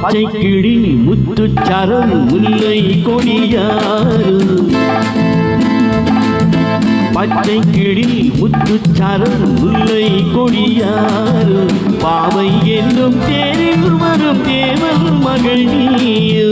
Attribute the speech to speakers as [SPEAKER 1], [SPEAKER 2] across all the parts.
[SPEAKER 1] பச்சை கிளி முத்துச்சரம் முல்லை கொடியாறு பச்சை கிளி முத்துச்சரம் முல்லை கொடியாறு பாவை என்னும் தேரில் வரும் தேவன் மகள் நீயோ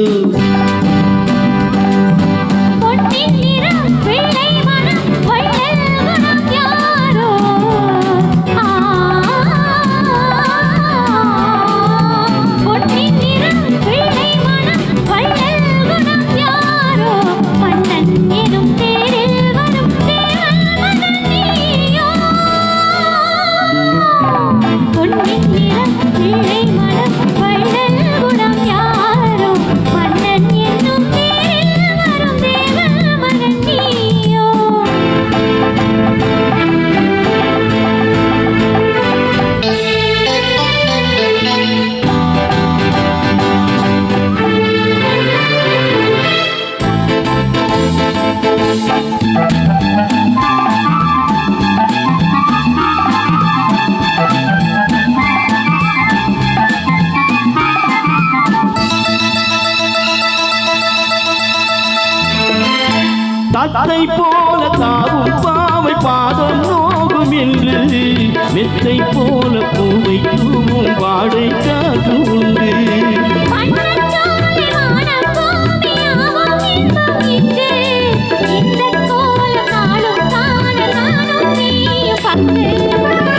[SPEAKER 1] தத்தை போல தாவும் பாவை பாதம் நோகும் என்று மெத்தை போல பூவை தூவும் வாடை காற்று உண்டு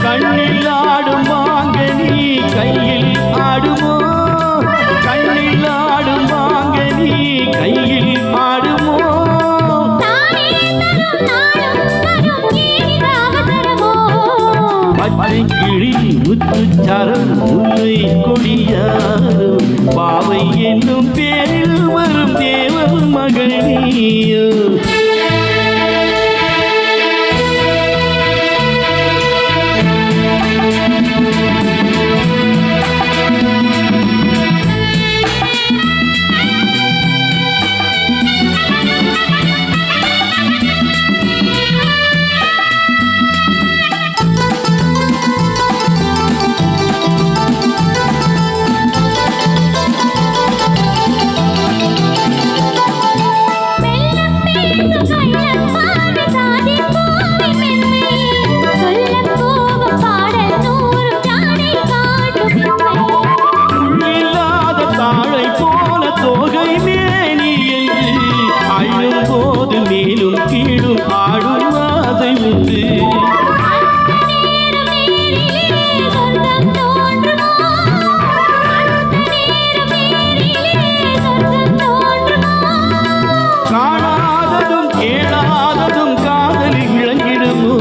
[SPEAKER 1] கண்ணில் ஆடும் வாங்கனி கையில் ஆடுமோ கண்ணில் ஆடும் வாங்கனி கையில் ஆடுமோ பச்சை கிளி முத்துச்சரம் முல்லை கொடியாறு பாவை என்னும் பேரில் வரும் தேவன் மகள் நீயோ மேலும் கீழும் ஆடும் ஆசை உண்டு காணாததும் கேளாததும் காதலில் இழங்கிடுமோ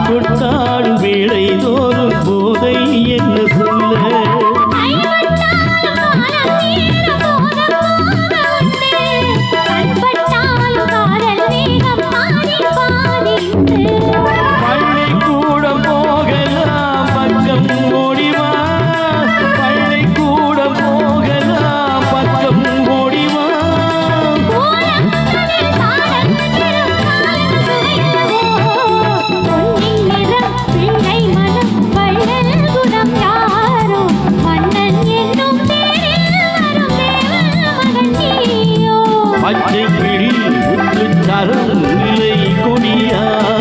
[SPEAKER 1] கொட்டாடும் வேளை தோறும் போதை என்ன சொல்ல பள்ளிக்கூடம் போகலாம் பக்கம் ஓடிவா பள்ளிக்கூடம் போகலாம் பக்கம் ஓடிவா பச்சை கிளி முத்துச்சரம் முல்லை கொடியாறு